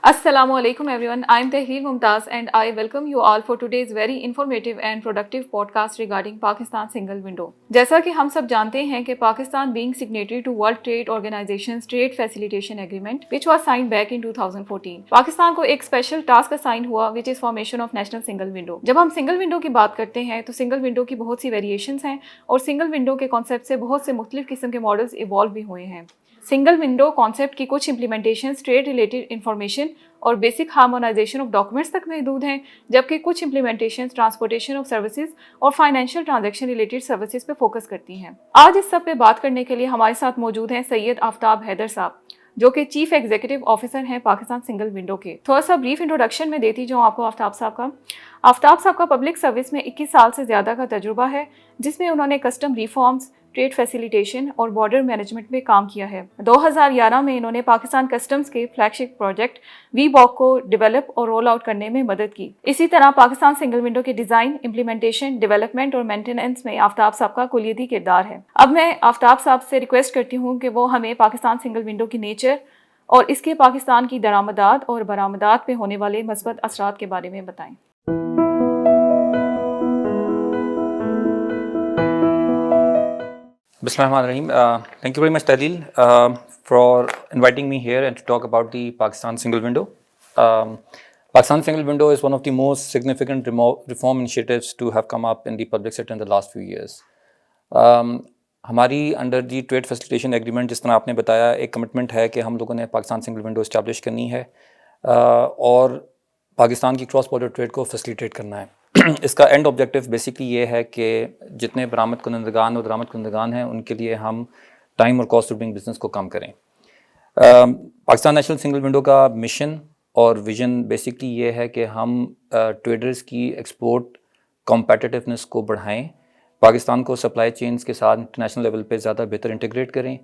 Assalamualaikum everyone. I am Tehreer Mumtaz and I welcome you all for today's very informative and productive podcast regarding Pakistan single window. जैसा कि हम सब जानते हैं कि Pakistan being signatory to World Trade Organization's Trade Facilitation Agreement which was signed back in 2014. Pakistan को एक special task assign हुआ which is formation of national single window. जब हम सिंगल विंडो की बात करते हैं तो सिंगल विंडो की बहुत सी वेरिएशंस हैं और सिंगल विंडो के कॉन्सेप्ट से बहुत से मुख्तलिफ किस्म के मॉडल्स इवॉल्व भी हुए हैं। सिंगल विंडो कॉन्सेप्ट की कुछ इंप्लीमेंटेशन ट्रेड रिलेटेड इंफॉर्मेशन और बेसिक हार्मोनाइजेशन ऑफ डॉक्यूमेंट्स तक महदूद हैं, जबकि कुछ इंप्लीमेंटेशन ट्रांसपोर्टेशन ऑफ सर्विसेज और फाइनेंशियल ट्रांजैक्शन रिलेटेड सर्विसेज पे फोकस करती हैं। आज इस सब पे बात करने के लिए हमारे साथ मौजूद हैं सैयद आफ्ताब हैदर साहब, जो कि चीफ एग्जीक्यूटिव ऑफिसर हैं पाकिस्तान सिंगल विंडो के। थोड़ा सा ब्रीफ इंट्रोडक्शन में देती जाऊँ आपको आफ्ताब साहब का पब्लिक सर्विस में 21 साल से ज़्यादा का तजुर्बा है, जिसमें उन्होंने कस्टम रिफॉर्म्स, ट्रेड फैसिलिटेशन और बॉर्डर मैनेजमेंट में काम किया है। 2011 में इन्होंने पाकिस्तान कस्टम्स के फ्लैगशिप प्रोजेक्ट वीबॉक को डेवलप और रोल आउट करने में मदद की। इसी तरह पाकिस्तान सिंगल विंडो के डिज़ाइन, इम्प्लीमेंटेशन, डेवलपमेंट और मेंटेनेंस में आफ्ताब साहब का कुलियती किरदार है। अब मैं आफ्ताब साहब से रिक्वेस्ट करती हूँ कि वो हमें पाकिस्तान सिंगल विंडो की नेचर और इसके पाकिस्तान की दरामदात और बरामदात पे होने वाले मस्बत असरात के बारे में बताएं। Bismillahirrahmanirrahim. Thank you very much, Talil, for inviting me here and to talk about the Pakistan single window. Pakistan single window is one of the most significant reform initiatives to have come up in the public sector in the last few years. हमारी under the trade facilitation agreement, जिस तरह आपने बताया, एक commitment है कि हम लोगों ने पाकिस्तान सिंगल विंडो इस्टेब्लिश करनी है और पाकिस्तान की क्रॉस बॉर्डर ट्रेड को फैसिलिटेट करना है। इसका एंड ऑब्जेक्टिव बेसिकली ये है कि जितने बरामद कुनंदगान और दरामद कुनंदगान हैं उनके लिए हम टाइम और कॉस्ट ऑफ डूइंग बिजनेस को कम करें। पाकिस्तान नेशनल सिंगल विंडो का मिशन और विजन बेसिकली ये है कि हम ट्रेडर्स की एक्सपोर्ट कॉम्पिटिटिवनेस को बढ़ाएं, पाकिस्तान को सप्लाई चेन्स के साथ इंटरनेशनल लेवल पे ज़्यादा बेहतर इंटीग्रेट करें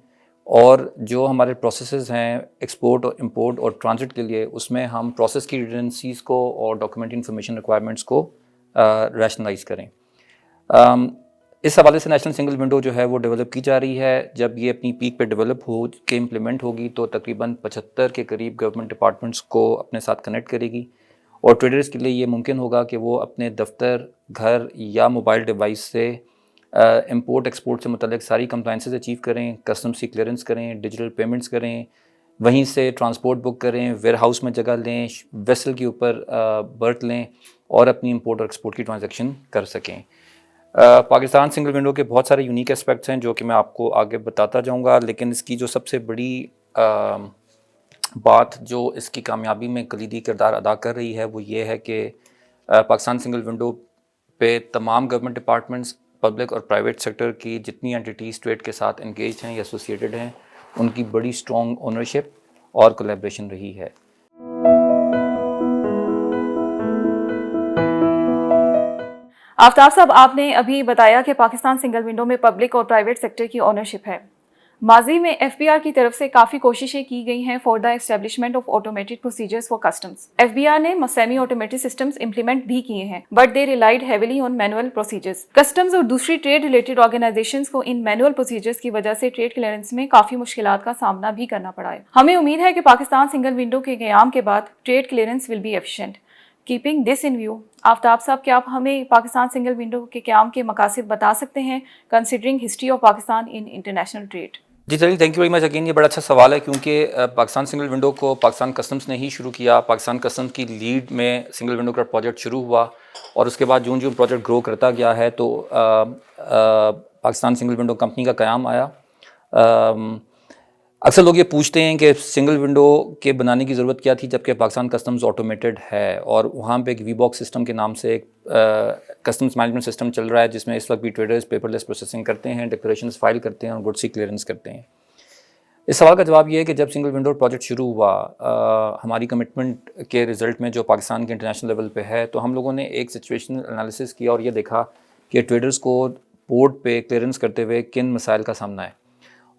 और जो हमारे प्रोसेसेस हैं एक्सपोर्ट और इंपोर्ट और ट्रांजिट के लिए, उसमें हम प्रोसेस की रिडंडेंसीज़ को और डॉक्यूमेंट इंफॉर्मेशन रिक्वायरमेंट्स को रैशनलाइज करें। इस हवाले से नेशनल सिंगल विंडो जो है वो डेवलप की जा रही है। जब ये अपनी पीक पे डेवलप हो के इम्प्लीमेंट होगी तो तकरीबन 75 के करीब गवर्नमेंट डिपार्टमेंट्स को अपने साथ कनेक्ट करेगी और ट्रेडर्स के लिए ये मुमकिन होगा कि वो अपने दफ्तर, घर या मोबाइल डिवाइस से इंपोर्ट एक्सपोर्ट से मुतल्लिक सारी कंप्लाइंसेस अचीव करें, कस्टम्स की क्लियरेंस करें, डिजिटल पेमेंट्स करें, वहीं से ट्रांसपोर्ट बुक करें, वेयर हाउस में जगह लें, वेसल के ऊपर बर्थ लें और अपनी इंपोर्ट और एक्सपोर्ट की ट्रांजैक्शन कर सकें। पाकिस्तान सिंगल विंडो के बहुत सारे यूनिक एस्पेक्ट्स हैं जो कि मैं आपको आगे बताता जाऊंगा, लेकिन इसकी जो सबसे बड़ी बात जो इसकी कामयाबी में कलीदी किरदार अदा कर रही है वो ये है कि पाकिस्तान सिंगल विंडो पे तमाम गवर्नमेंट डिपार्टमेंट्स, पब्लिक और प्राइवेट सेक्टर की जितनी एंटिटीज़ ट्रेड के साथ इंगेज हैं या एसोसिएटेड हैं, उनकी बड़ी स्ट्रॉन्ग ओनरशिप और कोलैबोरेशन रही है। आफ्ताब साहब, आपने अभी बताया कि पाकिस्तान सिंगल विंडो में पब्लिक और प्राइवेट सेक्टर की ओनरशिप है। माजी में एफबीआर की तरफ से काफ़ी कोशिशें की गई हैं for the establishment of automated procedures for customs. FBR ने सेमी ऑटोमेटेड सिस्टम्स इंप्लीमेंट भी किए हैं, but they relied heavily on manual procedures. Customs और दूसरी ट्रेड रिलेटेड ऑर्गेनाइजेशंस को इन मैनुअल प्रोसीजर्स की वजह से ट्रेड क्लियरेंस में काफ़ी मुश्किलात का सामना भी करना पड़ा है। हमें उम्मीद है कि पाकिस्तान सिंगल विंडो के क़याम के बाद trade clearance will be efficient. Keeping this in view, Aftab साहब, क्या आप हमें पाकिस्तान सिंगल विंडो के क़याम के मकासद बता सकते हैं considering history of Pakistan in international trade? जी चलिए, thank you very much again. ये बड़ा अच्छा सवाल है क्योंकि पाकिस्तान सिंगल विंडो को पाकिस्तान कस्टम्स ने ही शुरू किया। पाकिस्तान कस्टम्स की लीड में सिंगल विंडो का प्रोजेक्ट शुरू हुआ और उसके बाद जून जून प्रोजेक्ट ग्रो करता गया है तो पाकिस्तान सिंगल विंडो कंपनी का क़याम आया। अक्सर लोग ये पूछते हैं कि सिंगल विंडो के बनाने की ज़रूरत क्या थी जबकि पाकिस्तान कस्टम्स ऑटोमेटेड है और वहाँ पे एक वीबॉक सिस्टम के नाम से एक कस्टम्स मैनेजमेंट सिस्टम चल रहा है जिसमें इस वक्त भी ट्रेडर्स पेपरलेस प्रोसेसिंग करते हैं, डिक्लेरेशंस फाइल करते हैं और गुड्स की क्लियरेंस करते हैं। इस सवाल का जवाब ये है कि जब सिंगल विंडो प्रोजेक्ट शुरू हुआ, हमारी कमिटमेंट के रिज़ल्ट में जो पाकिस्तान के इंटरनेशनल लेवल पे है, तो हम लोगों ने एक सिचुएशनल एनालिसिस किया और ये देखा कि ट्रेडर्स को पोर्ट पे क्लियरेंस करते हुए किन मसाइल का सामना है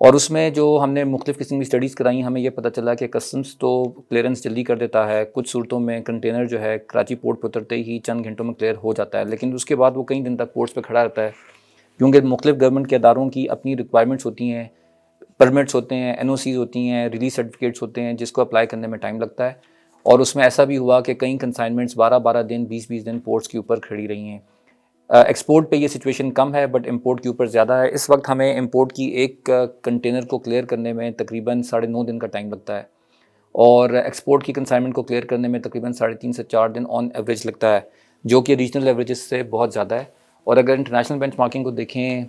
और उसमें जो हमने मुख्तलिफ़ किस्म की स्टडीज़ कराई, हमें ये पता चला कि कस्टम्स तो क्लियरेंस जल्दी कर देता है। कुछ सूरतों में कंटेनर जो है कराची पोर्ट पर उतरते ही चंद घंटों में क्लियर हो जाता है, लेकिन उसके बाद वो कई दिन तक पोर्ट्स पे खड़ा रहता है क्योंकि मुख्तलिफ़ गवर्नमेंट के अदारों की अपनी रिक्वायरमेंट्स होती हैं, परमिट्स होते हैं, एनओसीज़ होती हैं, रिलीज सर्टिफिकेट्स होते हैं जिसको अप्लाई करने में टाइम लगता है और उसमें ऐसा भी हुआ कि कई कंसाइनमेंट्स 12-12 दिन 20-20 दिन पोर्ट्स के ऊपर खड़ी रही हैं। एक्सपोर्ट पे ये सिचुएशन कम है बट इंपोर्ट के ऊपर ज़्यादा है। इस वक्त हमें इंपोर्ट की एक कंटेनर को क्लियर करने में तकरीबन 9.5 दिन का टाइम लगता है और एक्सपोर्ट की कंसाइनमेंट को क्लियर करने में तकरीबन 3.5 से 4 दिन ऑन एवरेज लगता है, जो कि रीजनल एवरेजेस से बहुत ज़्यादा है। और अगर इंटरनेशनल बेंचमार्किंग को देखें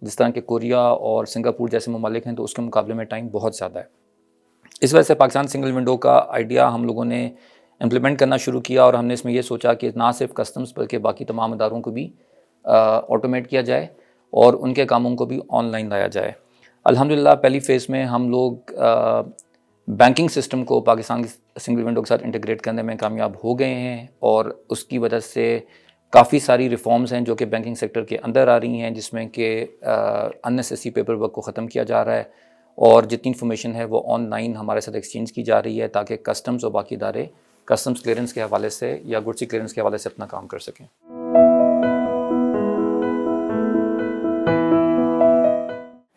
जिस तरह के कोरिया और सिंगापुर जैसे ममालिक हैं तो उसके मुकाबले में टाइम बहुत ज़्यादा है। इस वजह से पाकिस्तान सिंगल विंडो का आइडिया हम लोगों ने इम्प्लीमेंट करना शुरू किया और हमने इसमें ये सोचा कि ना सिर्फ कस्टम्स बल्कि बाकी तमाम इदारों को भी ऑटोमेट किया जाए और उनके कामों को भी ऑनलाइन लाया जाए। अल्हम्दुलिल्लाह पहली फ़ेज़ में हम लोग बैंकिंग सिस्टम को पाकिस्तान सिंगल विंडो के साथ इंटीग्रेट करने में कामयाब हो गए हैं और उसकी वजह से काफ़ी सारी रिफॉर्म्स हैं जो कि बैंकिंग सेक्टर के अंदर आ रही हैं, जिसमें कि अननेसेसरी पेपर वर्क को ख़त्म किया जा रहा है और जितनी इन्फॉर्मेशन है वो ऑनलाइन हमारे साथ एक्सचेंज की जा रही है ताकि कस्टम्स और बाकी इदारे कस्टम्स क्लियरेंस के हवाले से या गुड्स क्लियरेंस के हवाले से अपना काम कर सकें।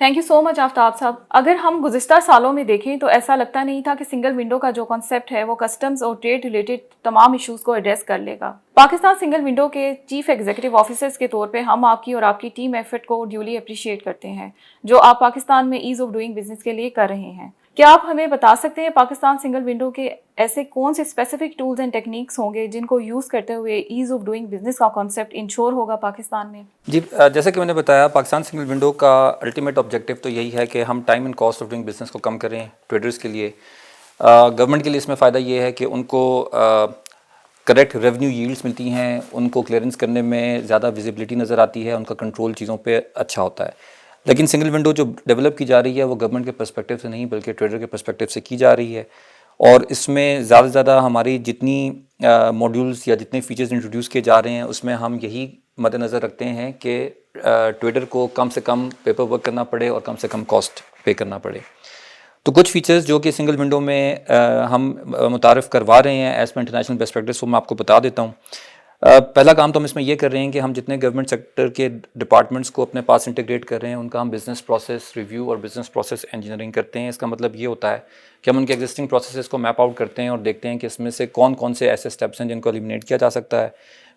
Thank you so much Aftab साहब। अगर हम गुज़िस्ता सालों में देखें तो ऐसा लगता नहीं था कि सिंगल विंडो का जो कॉन्सेप्ट है वो कस्टम्स और ट्रेड रिलेटेड तमाम इश्यूज़ को एड्रेस कर लेगा। पाकिस्तान सिंगल विंडो के चीफ एग्जीक्यूटिव ऑफिसर्स के तौर पे हम आपकी और आपकी टीम एफर्ट को ड्यूली अप्रिशिएट करते हैं जो आप पाकिस्तान में ईज़ ऑफ डूइंग बिजनेस के लिए कर रहे हैं। क्या आप हमें बता सकते हैं पाकिस्तान सिंगल विंडो के ऐसे कौन से स्पेसिफिक टूल्स एंड टेक्निक्स होंगे जिनको यूज़ करते हुए ईज़ ऑफ डूइंग बिजनेस का कॉन्सेप्ट इंश्योर होगा पाकिस्तान में? जी, जैसा कि मैंने बताया पाकिस्तान सिंगल विंडो का अल्टीमेट ऑब्जेक्टिव तो यही है कि हम time and cost of doing business को कम करें ट्रेडर्स के लिए। गवर्नमेंट के लिए इसमें फ़ायदा ये है कि उनको करेक्ट रेवेन्यू यील्ड्स मिलती हैं, उनको क्लियरेंस करने में ज़्यादा विजिबिलिटी नज़र आती है, उनका कंट्रोल चीज़ों पे अच्छा होता है। लेकिन सिंगल विंडो जो डेवलप की जा रही है वो गवर्नमेंट के पर्सपेक्टिव से नहीं बल्कि ट्रेडर के पर्सपेक्टिव से की जा रही है और इसमें ज़्यादा से ज़्यादा हमारी जितनी मॉड्यूल्स या जितने फीचर्स इंट्रोड्यूस किए जा रहे हैं उसमें हम यही मद्देनज़र रखते हैं कि ट्रेडर को कम से कम पेपर वर्क करना पड़े और कम से कम कॉस्ट पे करना पड़े। तो कुछ फीचर्स जो कि सिंगल विंडो में हम मुतारिफ़ करवा रहे हैं as per international best practice वो मैं आपको बता देता हूँ। पहला काम तो हम इसमें ये कर रहे हैं कि हम जितने गवर्नमेंट सेक्टर के डिपार्टमेंट्स को अपने पास इंटीग्रेट कर रहे हैं उनका हम बिज़नेस प्रोसेस रिव्यू और बिज़नेस प्रोसेस इंजीनियरिंग करते हैं। इसका मतलब ये होता है कि हम उनके एग्जिस्टिंग प्रोसेसेस को मैप आउट करते हैं और देखते हैं कि इसमें से कौन कौन से ऐसे स्टेप्स हैं जिनको एलिमिनेट किया जा सकता है,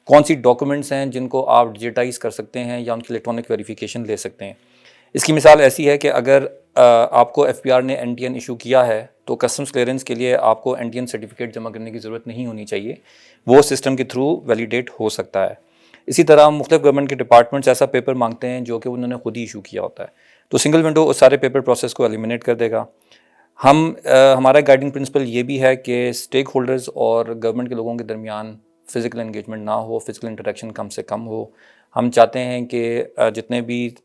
कौन सी डॉक्यूमेंट्स हैं जिनको आप डिजिटाइज़ कर सकते हैं या उनकी इलेक्ट्रॉनिक वेरिफिकेशन ले सकते हैं। इसकी मिसाल ऐसी है कि अगर आपको FPR ने NTN इशू किया है तो कस्टम्स क्लियरेंस के लिए आपको NTN सर्टिफिकेट जमा करने की ज़रूरत नहीं होनी चाहिए, वो सिस्टम के थ्रू वैलिडेट हो सकता है। इसी तरह मुख्तलिफ गवर्नमेंट के डिपार्टमेंट्स ऐसा पेपर मांगते हैं जो कि उन्होंने खुद ही इशू किया होता है, तो सिंगल विंडो उस सारे पेपर प्रोसेस को एलिमिनेट कर देगा। हमारा गाइडिंग प्रिंसिपल ये भी है कि स्टेक होल्डर्स और गवर्नमेंट के लोगों के दरमियान फ़िज़िकल इंगेजमेंट ना हो, फ़िज़िकल इंटरेक्शन कम से कम हो। हम चाहते हैं कि जितने भी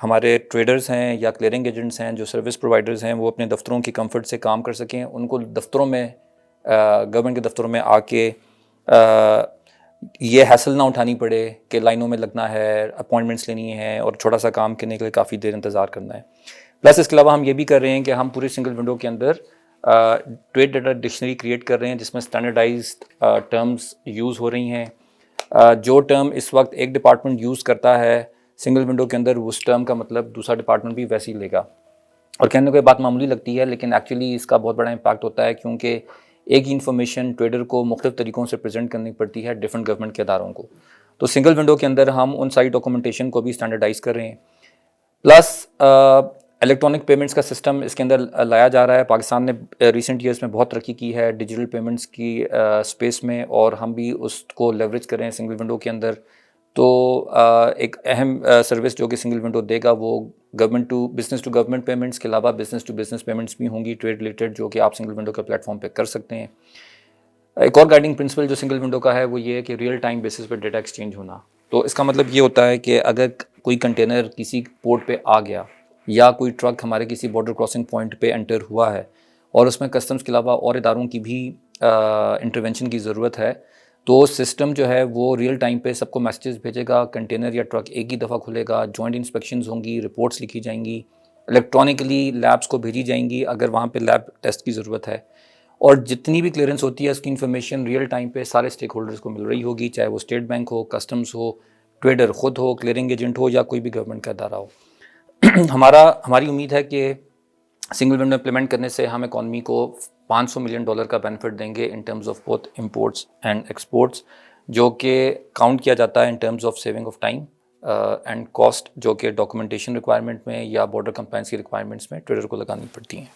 हमारे ट्रेडर्स हैं या क्लियरिंग एजेंट्स हैं जो सर्विस प्रोवाइडर्स हैं वो अपने दफ्तरों की कंफर्ट से काम कर सकें, उनको दफ्तरों में गवर्नमेंट के दफ्तरों में आके ये हैसल ना उठानी पड़े कि लाइनों में लगना है, अपॉइंटमेंट्स लेनी है और छोटा सा काम करने के लिए काफ़ी देर इंतज़ार करना है। प्लस इसके अलावा हम ये भी कर रहे हैं कि हम पूरी सिंगल विंडो के अंदर ट्रेड डाटा डिक्शनरी क्रिएट कर रहे हैं जिसमें स्टैंडर्डाइज्ड टर्म्स यूज़ हो रही हैं। जो टर्म इस वक्त एक डिपार्टमेंट यूज़ करता है सिंगल विंडो के अंदर उस टर्म का मतलब दूसरा डिपार्टमेंट भी वैसे ही लेगा। और कहने को ये बात मामूली लगती है लेकिन एक्चुअली इसका बहुत बड़ा इम्पैक्ट होता है क्योंकि एक ही इन्फॉर्मेशन ट्रेडर को मुख्तलिफ तरीक़ों से प्रेजेंट करनी पड़ती है डिफरेंट गवर्नमेंट के अदारों को। तो सिंगल विंडो के अंदर हम उन सारी डॉक्यूमेंटेशन को भी स्टैंडर्डाइज़ कर रहे हैं। प्लस इलेक्ट्रॉनिक पेमेंट्स का सिस्टम इसके अंदर लाया जा रहा है। पाकिस्तान ने रिसेंट ईयर्स में बहुत तरक्की की है डिजिटल पेमेंट्स की स्पेस में और हम भी उसको लेवरेज कर रहे हैं सिंगल विंडो के अंदर। तो एक अहम सर्विस जो कि सिंगल विंडो देगा वो गवर्नमेंट टू गवर्नमेंट पेमेंट्स के अलावा बिज़नेस टू बिज़नेस पेमेंट्स भी होंगी ट्रेड रिलेटेड जो कि आप सिंगल विंडो के प्लेटफॉर्म पे कर सकते हैं। एक और गाइडिंग प्रिंसिपल जो सिंगल विंडो का है वो ये है कि रियल टाइम बेसिस पे डेटा एक्सचेंज होना। तो इसका मतलब ये होता है कि अगर कोई कंटेनर किसी पोर्ट पे आ गया या कोई ट्रक हमारे किसी बॉर्डर क्रॉसिंग पॉइंट पे एंटर हुआ है और उसमें कस्टम्स के अलावा और इदारों की भी इंटरवेंशन की ज़रूरत है तो सिस्टम जो है वो रियल टाइम पे सबको मैसेजेस भेजेगा, कंटेनर या ट्रक एक ही दफ़ा खुलेगा, जॉइंट इंस्पेक्शंस होंगी, रिपोर्ट्स लिखी जाएंगी, इलेक्ट्रॉनिकली लैब्स को भेजी जाएंगी अगर वहाँ पे लैब टेस्ट की ज़रूरत है और जितनी भी क्लियरेंस होती है उसकी इन्फॉर्मेशन रियल टाइम पे सारे स्टेक होल्डर्स को मिल रही होगी, चाहे वो स्टेट बैंक हो, कस्टम्स हो, ट्रेडर ख़ुद हो, क्लियरिंग एजेंट हो या कोई भी गवर्नमेंट का अदारा हो। हमारी उम्मीद है कि सिंगल विंडो इम्प्लीमेंट करने से हम इकॉनमी को $500 मिलियन का बेनिफिट देंगे in terms of both imports and exports, जो कि काउंट किया जाता है in terms of saving of time and cost, जो कि डॉक्यूमेंटेशन रिक्वायरमेंट में या बॉर्डर कंप्लायंस की रिक्वायरमेंट्स में ट्रेडर को लगानी पड़ती हैं।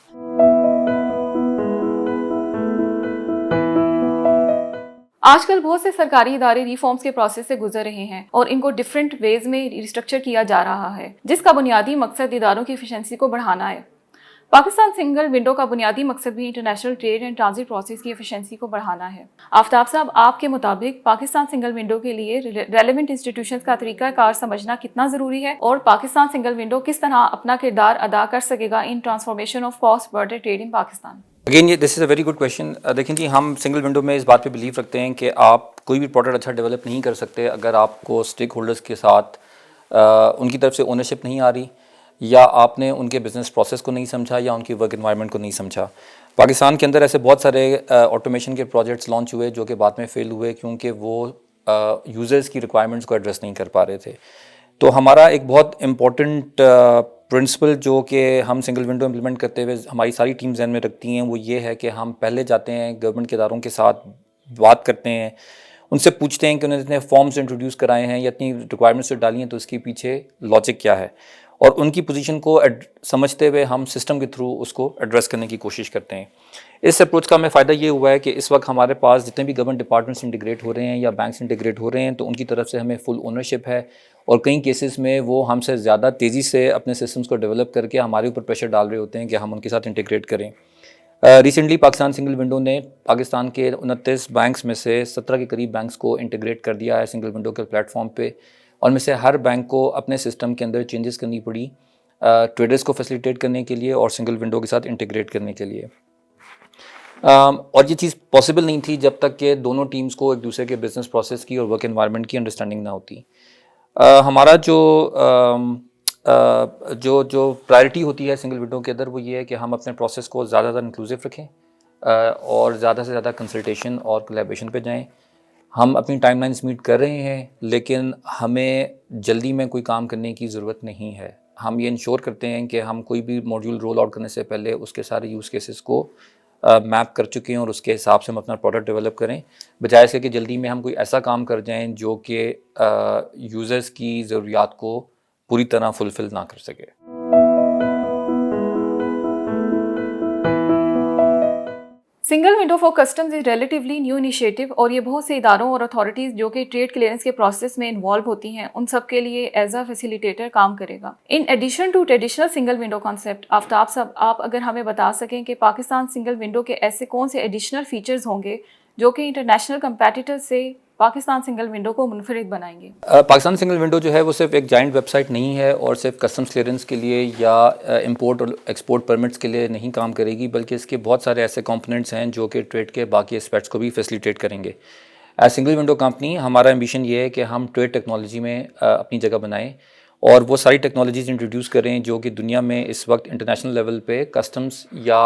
आजकल बहुत से सरकारी इदारे रिफॉर्म्स के प्रोसेस से गुजर रहे हैं और इनको डिफरेंट वेज में रिस्ट्रक्चर किया जा रहा है, जिसका बुनियादी मकसद इदारों की एफिशिएंसी को बढ़ाना है। पाकिस्तान सिंगल विंडो का बुनियादी मकसद भी international trade and transit process की एफिशिएंसी को बढ़ाना है। आफ्ताब साहब, आपके मुताबिक पाकिस्तान सिंगल विंडो के लिए रेलेवेंट इंस्टीट्यूशंस का तरीकाकार समझना कितना ज़रूरी है और पाकिस्तान सिंगल विंडो किस तरह अपना किरदार अदा कर सकेगा in transformation of cross border trade in Pakistan? Again ये this is a very good question. देखें जी, हम सिंगल विंडो में इस बात पे बिलीव रखते हैं कि आप कोई भी प्रोडक्ट अच्छा डेवलप नहीं कर सकते अगर आपको स्टेक होल्डर्स के साथ उनकी तरफ से ओनरशिप नहीं आ रही, या आपने उनके बिज़नेस प्रोसेस को नहीं समझा, या उनकी वर्क एनवायरनमेंट को नहीं समझा। पाकिस्तान के अंदर ऐसे बहुत सारे ऑटोमेशन के प्रोजेक्ट्स लॉन्च हुए जो कि बाद में फेल हुए क्योंकि वो यूज़र्स की रिक्वायरमेंट्स को एड्रेस नहीं कर पा रहे थे। तो हमारा एक बहुत इम्पॉर्टेंट प्रिंसिपल जो कि हम सिंगल विंडो इम्प्लीमेंट करते हुए हमारी सारी टीम ज़हन में रखती हैं, वो ये है कि हम पहले जाते हैं गवर्नमेंट के इदारों के साथ बात करते हैं, उनसे पूछते हैं कि उन्होंने इतने फॉर्म्स इंट्रोड्यूस कराए हैं या इतनी रिक्वायरमेंट्स डाली हैं तो उसके पीछे लॉजिक क्या है, और उनकी पोजीशन को समझते हुए हम सिस्टम के थ्रू उसको एड्रेस करने की कोशिश करते हैं। इस अप्रोच का हमें फ़ायदा ये हुआ है कि इस वक्त हमारे पास जितने भी गवर्नमेंट डिपार्टमेंट्स इंटीग्रेट हो रहे हैं या बैंक्स इंटीग्रेट हो रहे हैं तो उनकी तरफ से हमें फुल ओनरशिप है, और कई केसेस में वो हमसे ज़्यादा तेज़ी से अपने सिस्टम्स को डेवलप करके हमारे ऊपर प्रेशर डाल रहे होते हैं कि हम उनके साथ इंटीग्रेट करें। रिसेंटली पाकिस्तान सिंगल विंडो ने पाकिस्तान के 29 बैंक्स में से 17 के करीब बैंक्स को इंटीग्रेट कर दिया है सिंगल विंडो के प्लेटफॉर्म पे, और में से हर बैंक को अपने सिस्टम के अंदर चेंजेस करनी पड़ी ट्रेडर्स को फैसिलिटेट करने के लिए और सिंगल विंडो के साथ इंटीग्रेट करने के लिए। और ये चीज़ पॉसिबल नहीं थी जब तक कि दोनों टीम्स को एक दूसरे के बिजनेस प्रोसेस की और वर्क एनवायरनमेंट की अंडरस्टैंडिंग ना होती। हमारा जो प्रायोरिटी होती है सिंगल विंडो के अंदर वो ये है कि हम अपने प्रोसेस को ज़्यादा इंक्लूसिव रखें और ज़्यादा से ज़्यादा कंसल्टेशन और कोलैबोरेशन पे जाएं। हम अपनी टाइमलाइंस मीट कर रहे हैं, लेकिन हमें जल्दी में कोई काम करने की ज़रूरत नहीं है। हम ये इंश्योर करते हैं कि हम कोई भी मॉड्यूल रोल आउट करने से पहले उसके सारे यूज़ केसेस को मैप कर चुके हैं और उसके हिसाब से हम अपना प्रोडक्ट डेवलप करें, बजाय इसके कि जल्दी में हम कोई ऐसा काम कर जाएं जो कि यूज़र्स की ज़रूरियात को पूरी तरह फुलफ़िल ना कर सके। Single window for customs is relatively new initiative और ये बहुत से इदारों और अथॉरिटीज़ जो कि ट्रेड क्लियरेंस के प्रोसेस में इन्वॉल्व होती हैं उन सब के लिए एज अ फैसिलिटेटर काम करेगा। In addition to traditional single window concept, Aftab sahab आप अगर हमें बता सकें कि पाकिस्तान सिंगल विंडो के ऐसे कौन से एडिशनल फीचर्स होंगे जो कि इंटरनेशनल कंपेटिटर से पाकिस्तान सिंगल विंडो को मुनफरिद बनाएंगे? पाकिस्तान सिंगल विंडो जो है वो सिर्फ एक जॉइंट वेबसाइट नहीं है और सिर्फ कस्टम्स क्लियरेंस के लिए या इंपोर्ट और एक्सपोर्ट परमिट्स के लिए नहीं काम करेगी, बल्कि इसके बहुत सारे ऐसे कंपोनेंट्स हैं जो कि ट्रेड के बाकी एस्पेक्ट्स को भी फैसिलिटेट करेंगे। एज सिंगल विंडो कंपनी हमारा एम्बिशन ये है कि हम ट्रेड टेक्नोलॉजी में अपनी जगह बनाएं और वो सारी टेक्नोलॉजीज़ इंट्रोड्यूस करें जो कि दुनिया में इस वक्त इंटरनेशनल लेवल पे कस्टम्स या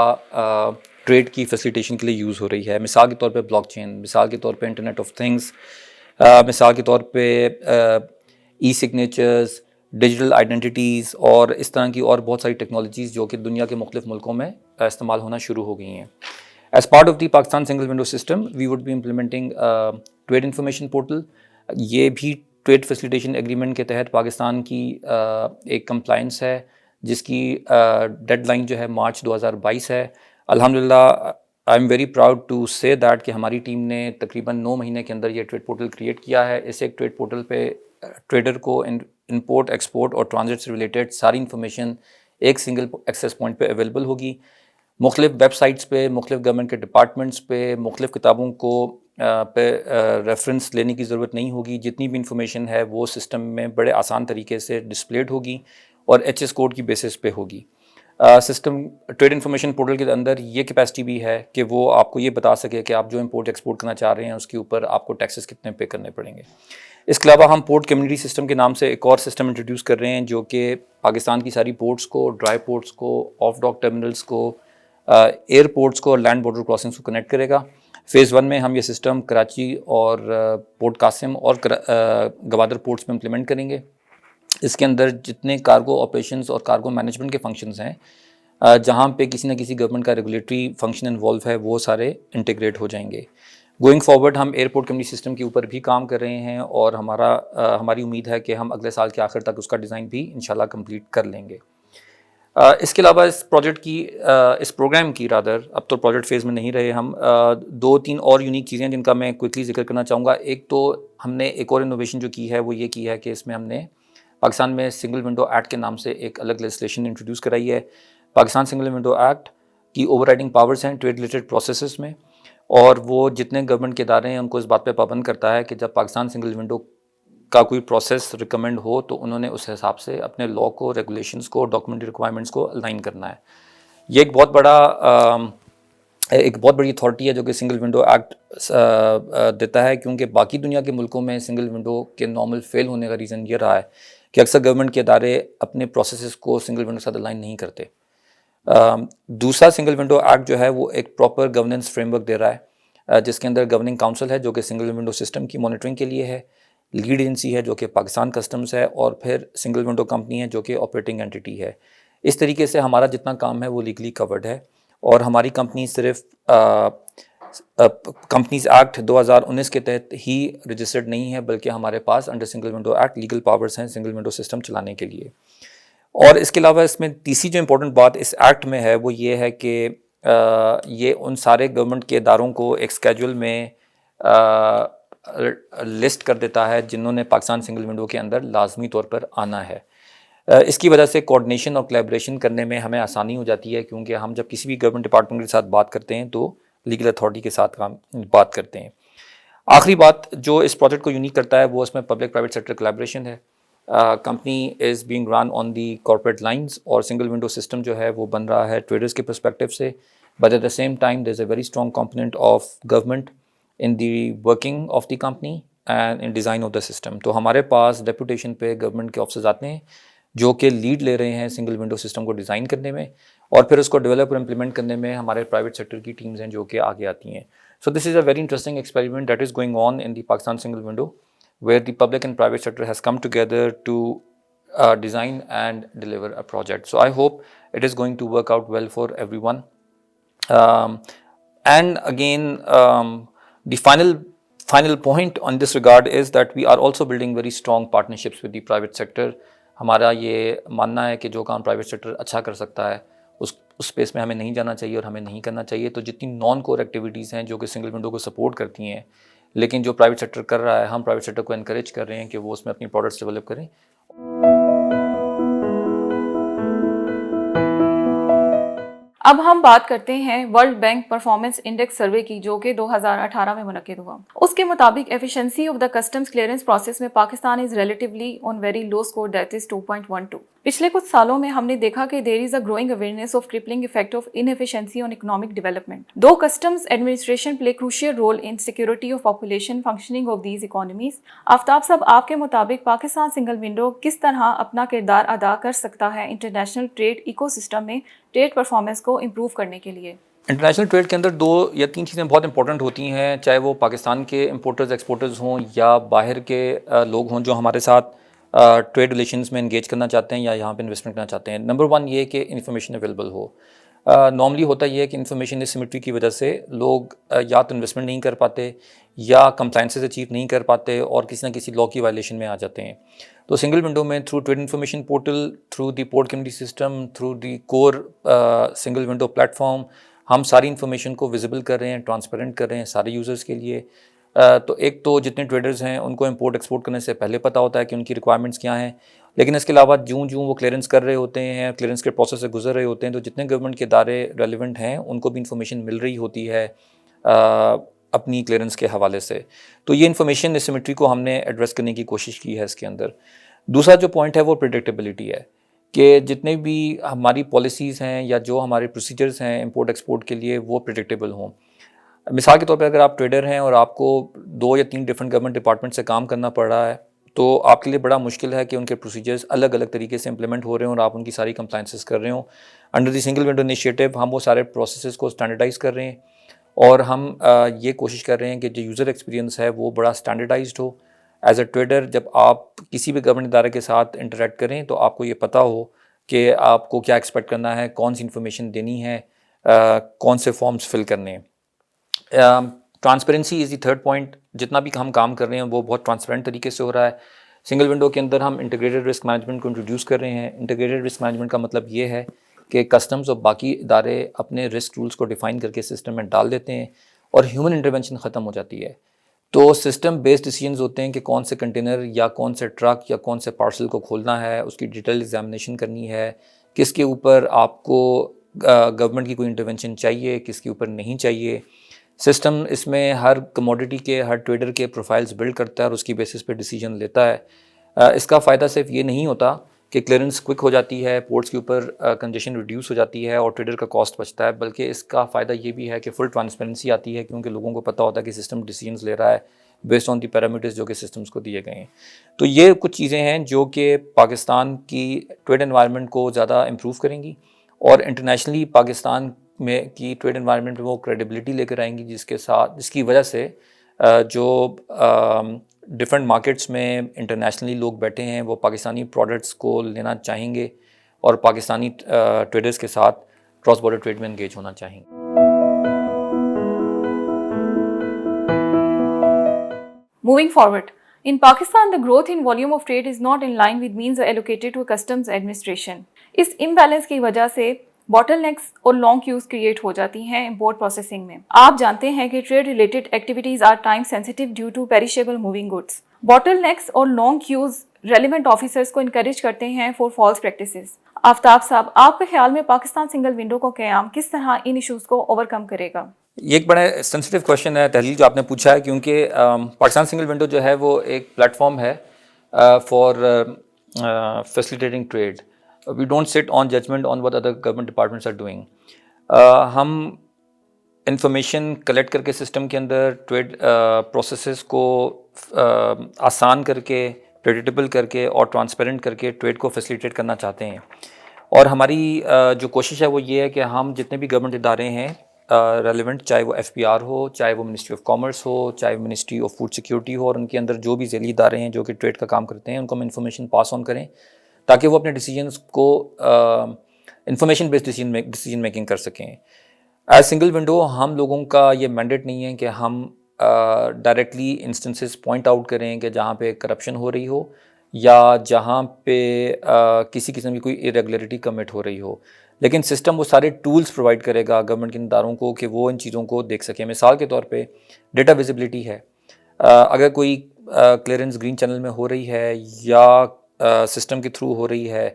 ट्रेड की फैसिलिटेशन के लिए यूज़ हो रही है। मिसाल के तौर पे ब्लॉकचेन, मिसाल के तौर पे इंटरनेट ऑफ थिंग्स, मिसाल के तौर पे ई सिग्नेचर्स, डिजिटल आइडेंटिटीज़ और इस तरह की और बहुत सारी टेक्नोलॉजीज़ जो कि दुनिया के मुख्तलिफ मुल्कों में इस्तेमाल होना शुरू हो गई हैं। As part of the Pakistan single window system we would be implementing trade information portal. ये भी ट्रेड फैसिलिटेशन एग्रीमेंट के तहत पाकिस्तान की एक कंप्लाइंस है जिसकी डेडलाइन जो है मार्च 2022 है। अल्हम्दुलिल्लाह I am very proud to say that कि हमारी टीम ने तकरीबन 9 महीने के अंदर ये ट्रेड पोर्टल क्रिएट किया है। इस एक ट्रेड पोर्टल पे ट्रेडर को इंपोर्ट, एक्सपोर्ट और ट्रांजिट से रिलेटेड सारी इन्फॉर्मेशन एक सिंगल एक्सेस पॉइंट पे अवेलेबल होगी। मुख्तलिफ वेबसाइट्स पे, मुख्तलिफ गवर्नमेंट के डिपार्टमेंट्स पे, मुख्तलिफ किताबों को पे रेफरेंस लेने की ज़रूरत नहीं होगी। जितनी भी इंफॉर्मेशन है वो सिस्टम में बड़े आसान तरीके से डिस्प्लेड होगी और HS कोड की बेसिस पे होगी। सिस्टम ट्रेड इंफॉर्मेशन पोर्टल के अंदर ये कैपेसिटी भी है कि वो आपको ये बता सके कि आप जो इंपोर्ट एक्सपोर्ट करना चाह रहे हैं उसके ऊपर आपको टैक्सेस कितने पे करने पड़ेंगे। इसके अलावा हम पोर्ट कम्युनिटी सिस्टम के नाम से एक और सिस्टम इंट्रोड्यूस कर रहे हैं जो कि पाकिस्तान की सारी पोर्ट्स को, ड्राई पोर्ट्स को, ऑफ डॉक टर्मिनल्स को, एयरपोर्ट्स को और लैंड बॉर्डर क्रॉसिंग्स को कनेक्ट करेगा। फ़ेज़ 1 में हम ये सिस्टम कराची और पोर्ट कासिम और गवादर पोर्ट्स में इम्प्लीमेंट करेंगे। इसके अंदर जितने कार्गो ऑपरेशंस और कार्गो मैनेजमेंट के फंक्शंस हैं जहाँ पे किसी न किसी गवर्नमेंट का रेगुलेटरी फंक्शन इन्वॉल्व है, वो सारे इंटीग्रेट हो जाएंगे। गोइंग फॉरवर्ड हम एयरपोर्ट कम्युनिटी सिस्टम के ऊपर भी काम कर रहे हैं और हमारी उम्मीद है कि हम अगले साल के आखिर तक उसका डिज़ाइन भी इंशाल्लाह कंप्लीट कर लेंगे। इसके अलावा इस प्रोग्राम की रादर, अब तो प्रोजेक्ट फेज़ में नहीं रहे हम, 2-3 और यूनिक चीज़ें जिनका मैं क्विकली जिक्र करना चाहूँगा। एक तो हमने एक और इनोवेशन जो की है वो ये की है कि इसमें हमने पाकिस्तान में सिंगल विंडो एक्ट के नाम से एक अलग लेजिस्लेशन इंट्रोड्यूस कराई है। पाकिस्तान सिंगल विंडो एक्ट की ओवरराइडिंग पावर्स हैं ट्रेड रिलेटेड प्रोसेसेस में, और वो जितने गवर्नमेंट के इदारे हैं उनको इस बात पे पाबंद करता है कि जब पाकिस्तान सिंगल विंडो का कोई प्रोसेस रिकमेंड हो तो उन्होंने उस हिसाब से अपने लॉ को, रेगुलेशंस को, डॉक्यूमेंट्री रिक्वायरमेंट्स को अलाइन करना है। ये एक बहुत बड़ी अथॉरिटी है जो कि सिंगल विंडो एक्ट देता है, क्योंकि बाकी दुनिया के मुल्कों में सिंगल विंडो के नॉर्मल फेल होने का रीज़न ये रहा है कि अक्सर गवर्नमेंट के इदारे अपने प्रोसेसेस को सिंगल विंडो के साथ अलाइन नहीं करते। दूसरा, सिंगल विंडो एक्ट जो है वो एक प्रॉपर गवर्नेंस फ्रेमवर्क दे रहा है, जिसके अंदर गवर्निंग काउंसिल है जो कि सिंगल विंडो सिस्टम की मॉनिटरिंग के लिए है, लीड एजेंसी है जो कि पाकिस्तान कस्टम्स है, और फिर सिंगल विंडो कंपनी है जो कि ऑपरेटिंग एंटिटी है। इस तरीके से हमारा जितना काम है वो लीगली कवर्ड है, और हमारी कंपनी सिर्फ कंपनीज एक्ट 2019 के तहत ही रजिस्टर्ड नहीं है, बल्कि हमारे पास under single window act legal powers हैं सिंगल विंडो सिस्टम चलाने के लिए। और इसके अलावा इसमें तीसरी जो इम्पोर्टेंट बात इस एक्ट में है वो ये है कि ये उन सारे गवर्नमेंट के इदारों को एक स्केड्यूल में लिस्ट कर देता है जिन्होंने पाकिस्तान सिंगल विंडो के अंदर लाजमी तौर पर आना है। इसकी वजह से कोऑर्डिनेशन और कोलैबोरेशन करने में हमें आसानी हो जाती है, क्योंकि हम जब किसी भी गवर्नमेंट डिपार्टमेंट के साथ बात करते हैं तो लीगल अथॉरिटी के साथ बात करते हैं। आखिरी बात जो इस प्रोजेक्ट को यूनिक करता है वो इसमें पब्लिक प्राइवेट सेक्टर कोलैबोरेशन है। Company is being run on the corporate lines, और सिंगल विंडो सिस्टम जो है वो बन रहा है ट्रेडर्स के पर्सपेक्टिव से, but at the same time there is a very strong component of government in the working of the company and in design of the system. तो हमारे पास डेपुटेशन पे गवर्नमेंट के ऑफिसर्स आते हैं जो कि लीड ले रहे हैं सिंगल विंडो सिस्टम को डिज़ाइन करने में, और फिर उसको डेवलप और इम्प्लीमेंट करने में हमारे प्राइवेट सेक्टर की टीम्स हैं जो कि आगे आती हैं। So this is a very interesting experiment that is going on in the Pakistan single window, where the public and private sector has come together to design and deliver a project. So I hope it is going to work out well for everyone. And again, the final point on this regard is that we are also building very strong partnerships with the private sector. हमारा ये मानना है कि जो काम private sector अच्छा कर सकता है उस स्पेस में हमें नहीं जाना चाहिए और हमें नहीं करना चाहिए। तो जितनी नॉन कोर एक्टिविटीज़ हैं जो कि सिंगल विंडो को सपोर्ट करती हैं, लेकिन जो प्राइवेट सेक्टर कर रहा है, हम प्राइवेट सेक्टर को एनकरेज कर रहे हैं कि वो उसमें अपनी प्रोडक्ट्स डेवलप करें। अब हम बात करते हैं World Bank performance index survey की, जो कि 2018 में मुनक्किद हुआ। उसके मुताबिक efficiency of the customs clearance process में Pakistan is relatively on very low score, that is 2.12। पिछले कुछ सालों में हमने देखा कि there is a growing awareness of crippling effect of inefficiency on economic development. दो customs administration play crucial role in security of population functioning of these economies. Aftab साहब, आपके मुताबिक पाकिस्तान सिंगल विंडो किस तरह अपना किरदार अदा कर सकता है इंटरनेशनल ट्रेड इकोसिस्टम में ट्रेड परफॉर्मेंस को इम्प्रूव करने के लिए? इंटरनेशनल ट्रेड के अंदर 2 या 3 चीज़ें बहुत इंपॉर्टेंट होती हैं, चाहे वो पाकिस्तान के इंपोर्टर्स एक्सपोर्टर्स हों या बाहर के लोग हों जो हमारे साथ ट्रेड रिलेशंस में इंगेज करना चाहते हैं या यहाँ पे इन्वेस्टमेंट करना चाहते हैं। नंबर 1 ये कि इन्फॉर्मेशन अवेलेबल हो। नॉर्मली होता ये है कि इन्फॉर्मेशन एसिमेट्री की वजह से लोग या तो इन्वेस्टमेंट नहीं कर पाते या कंप्लायंसेस अचीव नहीं कर पाते और किसी ना किसी लॉ की वायलेशन में आ जाते हैं। तो सिंगल विंडो में through trade information portal, through the port community system, through the core single window platform हम सारी इन्फॉर्मेशन को विजिबल कर रहे हैं, ट्रांसपेरेंट कर रहे हैं सारे यूज़र्स के लिए। तो एक तो जितने ट्रेडर्स हैं उनको इंपोर्ट एक्सपोर्ट करने से पहले पता होता है कि उनकी रिक्वायरमेंट्स क्या हैं, लेकिन इसके अलावा जूँ वो क्लियरेंस कर रहे होते हैं, क्लियरेंस के प्रोसेस से गुजर रहे होते हैं, तो जितने गवर्नमेंट के इदारे रेलिवेंट हैं उनको भी इंफॉर्मेशन मिल रही होती है अपनी क्लियरेंस के हवाले से। तो ये इन्फॉर्मेशन एसिमेट्री को हमने एड्रेस करने की कोशिश की है इसके अंदर। दूसरा जो पॉइंट है वो प्रेडिक्टेबिलिटी है कि जितने भी हमारी पॉलिसीज़ हैं या जो हमारे प्रोसीजर्स हैं इंपोर्ट एक्सपोर्ट के लिए वो प्रेडिक्टेबल हों। मिसाल के तौर पे अगर आप ट्रेडर हैं और आपको 2 या 3 डिफरेंट गवर्नमेंट डिपार्टमेंट से काम करना पड़ रहा है तो आपके लिए बड़ा मुश्किल है कि उनके प्रोसीजर्स अलग अलग तरीके से इंप्लीमेंट हो रहे हों और आप उनकी सारी कंप्लायंसेस कर रहे हों। Under the single window initiative हम वो सारे प्रोसेसेस को स्टैंडर्डाइज़ कर रहे हैं और हम ये कोशिश कर रहे हैं कि जो यूज़र एक्सपीरियंस है वो बड़ा स्टैंडर्डाइज्ड हो। एज अ ट्रेडर जब आप किसी भी गवर्नमेंट इदारे के साथ इंटरेक्ट करें तो आपको ये पता हो कि आपको क्या एक्सपेक्ट करना है, कौन सी इन्फॉर्मेशन देनी है, कौन से फॉर्म्स फिल करने हैं। Transparency is the third point. जितना भी हम काम कर रहे हैं वो बहुत ट्रांसपेरेंट तरीके से हो रहा है। सिंगल विंडो के अंदर हम इंटीग्रेटेड रिस्क मैनेजमेंट को इंट्रोड्यूस कर रहे हैं। इंटीग्रेटेड रिस्क मैनेजमेंट का मतलब ये है कि कस्टम्स और बाकी इदारे अपने रिस्क रूल्स को डिफ़ाइन करके सिस्टम में डाल देते हैं और ह्यूमन इंटरवेंशन ख़त्म हो जाती है। तो सिस्टम बेस्ड डिसीजंस होते हैं कि कौन से कंटेनर या कौन से ट्रक या कौन से पार्सल को खोलना है, उसकी डिटेल एग्जामिनेशन करनी है, किसके ऊपर आपको गवर्नमेंट की कोई इंटरवेंशन चाहिए, किसके ऊपर नहीं चाहिए। सिस्टम इसमें हर कमोडिटी के, हर ट्रेडर के प्रोफाइल्स बिल्ड करता है और उसकी बेसिस पे डिसीजन लेता है। इसका फ़ायदा सिर्फ ये नहीं होता कि क्लियरेंस क्विक हो जाती है, पोर्ट्स के ऊपर कंजेशन रिड्यूस हो जाती है और ट्रेडर का कॉस्ट बचता है, बल्कि इसका फ़ायदा ये भी है कि फुल ट्रांसपेरेंसी आती है, क्योंकि लोगों को पता होता है कि सिस्टम डिसीजंस ले रहा है बेस्ड ऑन दी पैरामीटर्स जो कि सिस्टम्स को दिए गए हैं। तो ये कुछ चीज़ें हैं जो कि पाकिस्तान की ट्रेड एनवायरनमेंट को ज़्यादा इम्प्रूव करेंगी और इंटरनेशनली पाकिस्तान में की ट्रेड एनवायरनमेंट में वो क्रेडिबिलिटी लेकर आएंगी, जिसकी वजह से जो डिफरेंट मार्केट्स में इंटरनेशनली लोग बैठे हैं वो पाकिस्तानी प्रोडक्ट्स को लेना चाहेंगे और पाकिस्तानी ट्रेडर्स के साथ क्रॉस बॉर्डर ट्रेड में एंगेज होना चाहेंगे। Moving forward, in Pakistan, the growth in volume of trade is not in line with means allocated to customs administration. इस imbalance की वजह से bottlenecks और long queues create हो जाती हैं import processing में। आप जानते हैं कि trade related activities are time sensitive due to perishable moving goods. Bottlenecks और long queues relevant officers को encourage करते हैं for false practices. आफ्ताब साहब, आपके ख्याल में पाकिस्तान सिंगल विंडो का क़याम किस तरह इन इश्यूज़ को ओवरकम करेगा? ये एक बड़ा सेंसिटिव क्वेश्चन है तहलील जो आपने पूछा है, क्योंकि पाकिस्तान सिंगल विंडो जो है वो एक प्लेटफॉर्म है for facilitating trade. We don't sit on judgment on what other government departments are doing. हम इंफॉर्मेशन कलेक्ट करके सिस्टम के अंदर ट्रेड प्रोसेसेस को आसान करके, प्रेडिक्टेबल करके और ट्रांसपेरेंट करके ट्रेड को फैसिलिटेट करना चाहते हैं। और हमारी जो कोशिश है वो ये है कि हम जितने भी गवर्नमेंट इदारे हैं रेलिवेंट, चाहे वो FPR हो, चाहे वो मिनिस्ट्री ऑफ कॉमर्स हो, चाहे मिनिस्ट्री ऑफ फूड सिक्योरिटी हो, और उनके अंदर जो भी ज़ैली इदारे हैं जो कि ट्रेड का काम करते हैं, उनको हम इन्फॉर्मेशन पास ऑन करें ताकि वो अपने डिसीजंस को इंफॉर्मेशन बेस्ड डिसीजन मेकिंग कर सकें। एज सिंगल विंडो हम लोगों का ये मैंडेट नहीं है कि हम डायरेक्टली इंस्टेंसेस पॉइंट आउट करें कि जहाँ पे करप्शन हो रही हो या जहाँ पे किसी किस्म की कोई इरेगुलरिटी कमिट हो रही हो, लेकिन सिस्टम वो सारे टूल्स प्रोवाइड करेगा गवर्नमेंट के इदारों को कि वो इन चीज़ों को देख सकें। मिसाल के तौर पे डेटा विजिबिलिटी है, अगर कोई क्लियरेंस ग्रीन चैनल में हो रही है या सिस्टम के थ्रू हो रही है,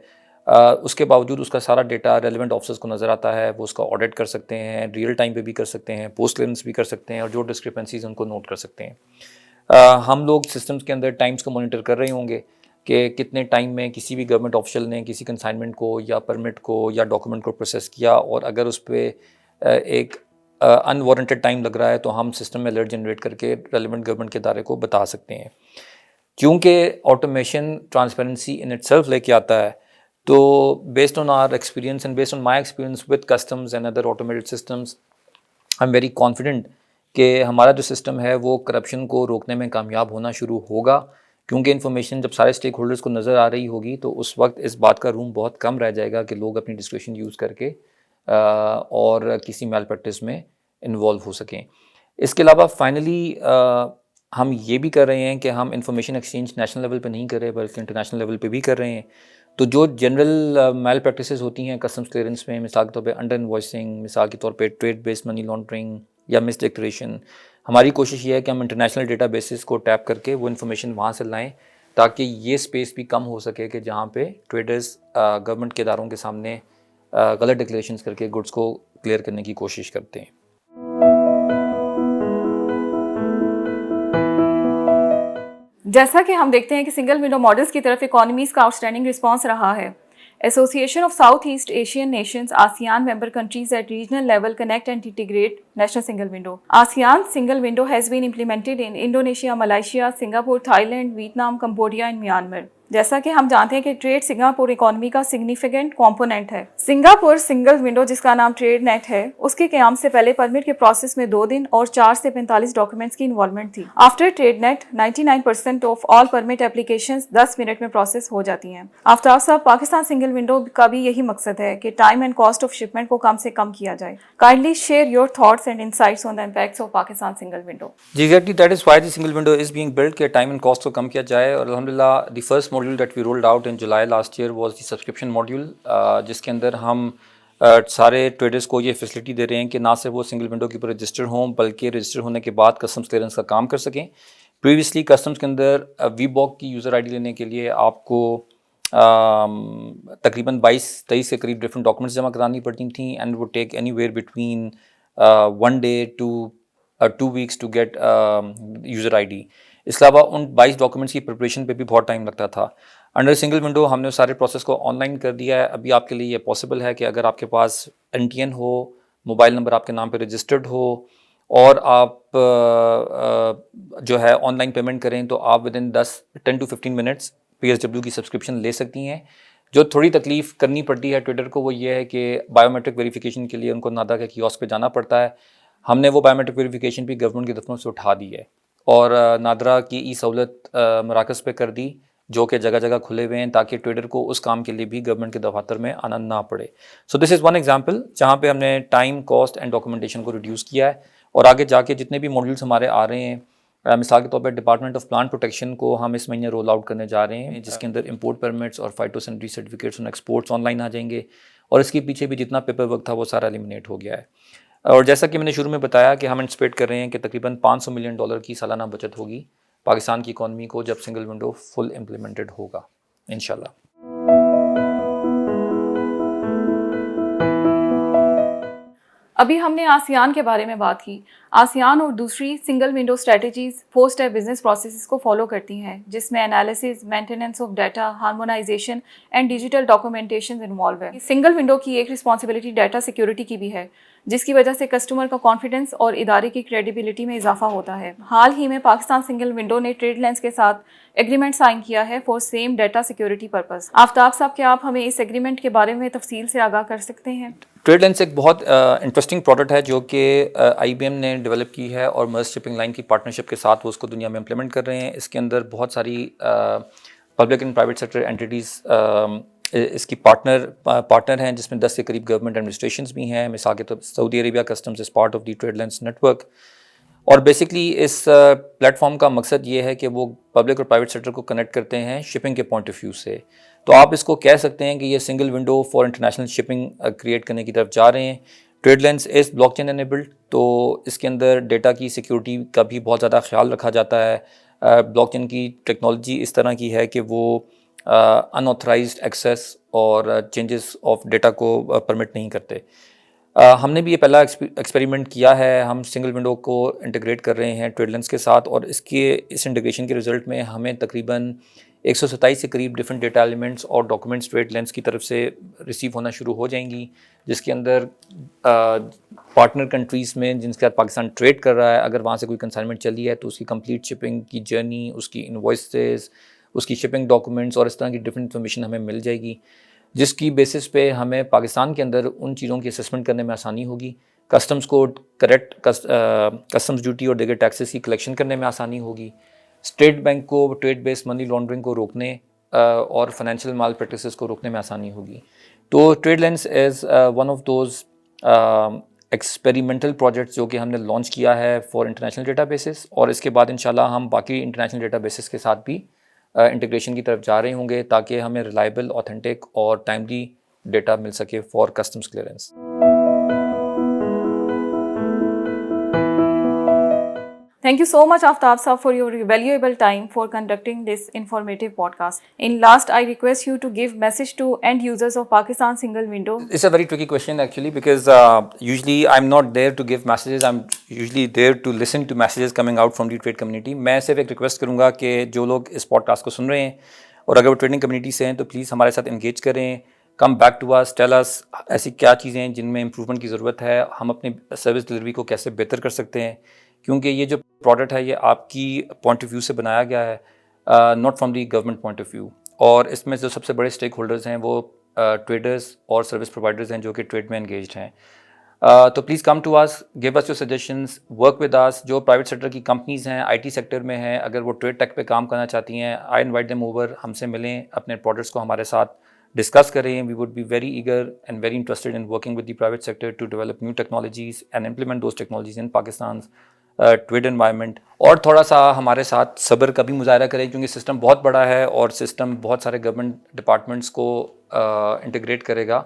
उसके बावजूद उसका सारा डेटा रेलिवेंट ऑफिसर्स को नज़र आता है, वो उसका ऑडिट कर सकते हैं, रियल टाइम पे भी कर सकते हैं, पोस्ट क्लियरेंस भी कर सकते हैं और जो डिस्क्रिपेंसीज उनको नोट कर सकते हैं। हम लोग सिस्टम्स के अंदर टाइम्स को मॉनिटर कर रहे होंगे कि कितने टाइम में किसी भी गवर्नमेंट ऑफिशियल ने किसी कंसाइनमेंट को या परमिट को या डॉक्यूमेंट को प्रोसेस किया, और अगर उस पर एक अनवारंटेड टाइम लग रहा है तो हम सिस्टम में अलर्ट जनरेट करके रेलिवेंट गवर्नमेंट के इदारे को बता सकते हैं। क्योंकि ऑटोमेशन ट्रांसपेरेंसी इन इटसेल्फ लेके आता है, तो based on our experience and based on my experience with customs and other automated systems, I am very confident कि हमारा जो सिस्टम है वो करप्शन को रोकने में कामयाब होना शुरू होगा, क्योंकि इन्फॉर्मेशन जब सारे स्टेक होल्डर्स को नज़र आ रही होगी तो उस वक्त इस बात का रूम बहुत कम रह जाएगा कि लोग अपनी डिस्क्रिप्शन यूज़ करके और किसी मैल प्रैक्टिस में इन्वॉल्व हो सकें। इसके अलावा फाइनली हम ये भी कर रहे हैं कि हम इंफॉर्मेशन एक्सचेंज नेशनल लेवल पे नहीं कर रहे बल्कि इंटरनेशनल लेवल पे भी कर रहे हैं। तो जो जनरल मैल प्रैक्टिसेस होती हैं कस्टम्स क्लियरेंस में, मिसाल के तौर पे अंडर इन्वॉइसिंग, मिसाल के तौर पे ट्रेड बेस्ड मनी लॉन्ड्रिंग या मिस डिक्लेरेशन, हमारी कोशिश ये है कि हम इंटरनेशनल डेटा बेसिस को टैप करके वो इन्फॉर्मेशन वहाँ से लाएँ ताकि ये स्पेस भी कम हो सके कि जहाँ पे ट्रेडर्स गवर्नमेंट के इदारों के सामने गलत डिक्लेरेशंस करके गुड्स को क्लियर करने की कोशिश करते हैं। जैसा कि हम देखते हैं कि सिंगल विंडो मॉडल्स की तरफ इकोनॉमीज़ का आउटस्टैंडिंग रिस्पांस रहा है। Association of south east Asian Nations ASEAN member countries at regional level connect and integrate national single window. ASEAN single window has been implemented in Indonesia, Malaysia, Singapore, Thailand, Vietnam, Cambodia and Myanmar. जैसा कि हम जानते हैं कि trade Singapore economy का significant component है। Singapore single window, जिसका नाम ट्रेड नेट है, उसके क़याम से पहले परमिट के प्रोसेस में 2 दिन और 4 से 45 डॉक्यूमेंट्स की इन्वॉल्वमेंट थी। After trade net 99% of all permit applications 10 minute में प्रोसेस हो जाती हैं। आफ्ताब साहब, पाकिस्तान सिंगल विंडो का भी यही मकसद है कि time and cost of shipment को कम से कम किया जाए। Kindly share your thoughts and insights on the impacts of Pakistan single window. जी, exactly that is why the single window is being built कि टाइम एंड कॉस्ट को कम किया जाए। और अल्हम्दुलिल्लाह the first module that we rolled out in July last year was the subscription module, जिसके अंदर हम सारे ट्रेडर्स को ये फैसिलिटी दे रहे हैं कि ना सिर्फ वो सिंगल विंडो के ऊपर रजिस्टर हों, बल्कि रजिस्टर होने के बाद कस्टम्स क्लियरेंस का काम कर सकें। प्रीवियसली कस्टम्स के अंदर वीबॉक की यूज़र आईडी लेने के लिए आपको तकरीबन 22-23 के करीब डिफरेंट डॉक्यूमेंट्स जमा करानी पड़ती थी, and would take anywhere between 1 day to 2 weeks to get user ID. इसके अलावा उन 22 डॉक्यूमेंट्स की प्रिपरेशन पे भी बहुत टाइम लगता था। अंडर सिंगल विंडो हमने सारे प्रोसेस को ऑनलाइन कर दिया है। अभी आपके लिए ये पॉसिबल है कि अगर आपके पास NTN हो, मोबाइल नंबर आपके नाम पे रजिस्टर्ड हो और आप जो है ऑनलाइन पेमेंट करें, तो आप with in 10 to 15 minutes PSW की सब्सक्रिप्शन ले सकती हैं। जो थोड़ी तकलीफ़ करनी पड़ती है ट्रेडर को, वो ये है कि बायोमेट्रिक वेरिफिकेशन के लिए उनको नादा के कियोस्क पे जाना पड़ता है। हमने वो बायोमेट्रिक वेरिफिकेशन भी गवर्नमेंट के दफ्तरों से उठा दी है और नादरा की सहूलत मराकज़ पे कर दी, जो कि जगह जगह खुले हुए हैं, ताकि ट्रेडर को उस काम के लिए भी गवर्नमेंट के दफातर में आना ना पड़े। So this is one example जहाँ पे हमने टाइम, कॉस्ट एंड डॉक्यूमेंटेशन को रिड्यूस किया है। और आगे जाके जितने भी मॉड्यूल्स हमारे आ रहे हैं, मिसाल के तौर पर डिपार्टमेंट ऑफ प्लांट प्रोटेक्शन को हम इस महीने रोल आउट करने जा रहे हैं, जिसके अंदर इंपोर्ट परमिट्स और फाइटोसैनिटरी सर्टिफिकेट्स और एक्सपोर्ट्स ऑनलाइन आ जाएंगे। और इसके पीछे भी जितना पेपर वर्क था वो सारा एलिमिनेट हो गया है। और जैसा कि मैंने शुरू में बताया कि हम एंटिसिपेट कर रहे हैं कि तकरीबन $500 मिलियन की सालाना बचत होगी पाकिस्तान की इकॉनमी को जब सिंगल विंडो फुल इम्प्लीमेंटेड होगा, इंशाल्लाह। अभी हमने आसियान के बारे में बात की। आसियान और दूसरी single window strategies 4 step business processes को फॉलो करती हैं, जिसमें analysis, maintenance of data, harmonisation and digital documentation involve है। सिंगल विंडो की एक रिस्पॉन्सिबिलिटी डाटा सिक्योरिटी की भी है, जिसकी वजह से कस्टमर का कॉन्फिडेंस और इदारे की क्रेडिबिलिटी में इजाफा होता है। हाल ही में पाकिस्तान सिंगल विंडो ने ट्रेडलेंस के साथ एग्रीमेंट साइन किया है for same data security purpose. Aftab साहब, क्या आप हमें इस एग्रीमेंट के बारे में तफसील से आगाह कर सकते हैं? ट्रेडलेंस एक बहुत इंटरेस्टिंग प्रोडक्ट है जो कि IBM ने डेवलप की है और मर्ज शिपिंग लाइन की पार्टनरशिप के साथ वो उसको दुनिया में इम्प्लीमेंट कर रहे हैं। इसके अंदर बहुत सारी public and private sector entities इसकी पार्टनर हैं, जिसमें 10 के करीब गवर्नमेंट एडमिनिस्ट्रेशंस भी हैं। मिसाल के तौर Saudi Arabia customs is part of the TradeLens network. और बेसिकली इस प्लेटफॉर्म का मकसद ये है कि वो पब्लिक और प्राइवेट सेक्टर को कनेक्ट करते हैं शिपिंग के पॉइंट ऑफ व्यू से। तो आप इसको कह सकते हैं कि ये single window for international shipping create करने की तरफ जा रहे हैं। ट्रेडलेंस इज़ ब्लॉकचेन एनेबल्ड, तो इसके अंदर डेटा की सिक्योरिटी का भी बहुत ज़्यादा ख्याल रखा जाता है। ब्लॉकचेन की टेक्नोलॉजी इस तरह की है कि वो अनऑथराइज्ड एक्सेस और चेंजेस ऑफ डेटा को परमिट नहीं करते। हमने भी ये पहला एक्सपेरिमेंट किया है। हम सिंगल विंडो को इंटीग्रेट कर रहे हैं ट्रेडलेंस के साथ, और इस इंटीग्रेशन के रिजल्ट में हमें तकरीबन 127 के करीब डिफरेंट डेटा एलिमेंट्स और डॉक्यूमेंट्स ट्रेडलेंस की तरफ से रिसीव होना शुरू हो जाएंगी, जिसके अंदर पार्टनर कंट्रीज़ में जिनके साथ पाकिस्तान ट्रेड कर रहा है, अगर वहाँ से कोई कंसाइनमेंट चली है तो उसकी कंप्लीट शिपिंग की जर्नी, उसकी इनवॉइसेस, उसकी शिपिंग डॉक्यूमेंट्स और इस तरह की डिफरेंट इन्फॉर्मेशन हमें मिल जाएगी, जिसकी बेसिस पे हमें पाकिस्तान के अंदर उन चीज़ों की असेसमेंट करने में आसानी होगी। कस्टम्स को करेक्ट कस्टम्स ड्यूटी और दीगर टैक्सेस की कलेक्शन करने में आसानी होगी। स्टेट बैंक को ट्रेड बेस्ड मनी लॉन्ड्रिंग को रोकने और फाइनेंशियल माल प्रैक्टिसेस को रोकने में आसानी होगी। तो TradeLens is one of those experimental projects जो कि हमने लॉन्च किया है फॉर इंटरनेशनल डेटाबेसेस, और इसके बाद इंशाल्लाह हम बाकी इंटरनेशनल डेटाबेसेस के साथ भी इंटीग्रेशन की तरफ जा रहे होंगे, ताकि हमें रिलायबल, ऑथेंटिक और टाइमली डेटा मिल सके for customs clearance. Thank you so much, Aftab Saab, for your valuable time for conducting this informative podcast. In last, I request you to give message to end users of Pakistan Single Window. It's a very tricky question actually, because usually I'm not there to give messages. I'm usually there to listen to messages coming out from the trade community. मैं सिर्फ एक request करूँगा कि जो लोग इस podcast को सुन रहे हैं और अगर वो ट्रेडिंग कम्युनिटी से हैं तो प्लीज़ हमारे साथ इंगेज करें। Come back to us, tell us ऐसी क्या चीज़ें हैं जिनमें इम्प्रूवमेंट की ज़रूरत है, हम अपनी सर्विस डिलीवरी को कैसे बेहतर कर सकते हैं, क्योंकि ये जो प्रोडक्ट है ये आपकी पॉइंट ऑफ व्यू से बनाया गया है, not from the government point of view. और इसमें जो सबसे बड़े स्टेक होल्डर्स हैं वो ट्रेडर्स और सर्विस प्रोवाइडर्स हैं जो कि ट्रेड में एंगेज्ड हैं। तो please come to us, give us your suggestions, work with us. जो प्राइवेट सेक्टर की कंपनीज हैं, आईटी सेक्टर में हैं, अगर वो ट्रेड टेक पे काम करना चाहती हैं, आई इनवाइट देम ओवर, हमसे मिलें, अपने प्रोडक्ट्स को हमारे साथ डिस्कस करें। We would be very eager and very interested in working with the private sector to develop new technologies and implement those technologies in Pakistan trade environment. और थोड़ा सा हमारे साथ सब्र का भी मुजाहरा करें, क्योंकि सिस्टम बहुत बड़ा है और सिस्टम बहुत सारे गवर्नमेंट डिपार्टमेंट्स को इंटीग्रेट करेगा।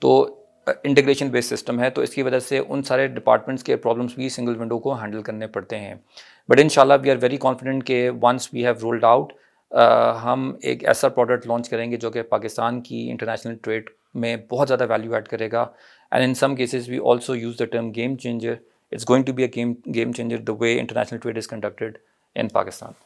तो इंटीग्रेशन बेस्ड सिस्टम है, तो इसकी वजह से उन सारे डिपार्टमेंट्स के प्रॉब्लम्स भी सिंगल विंडो को हैंडल करने पड़ते हैं। बट इंशाल्लाह वी आर वेरी कॉन्फिडेंट कि once we have rolled out, हम एक ऐसा प्रोडक्ट लॉन्च करेंगे जो कि पाकिस्तान की इंटरनेशनल ट्रेड में बहुत ज़्यादा वैल्यू ऐड करेगा। And in some cases we also use the term game changer. It's going to be a game changer the way international trade is conducted in Pakistan.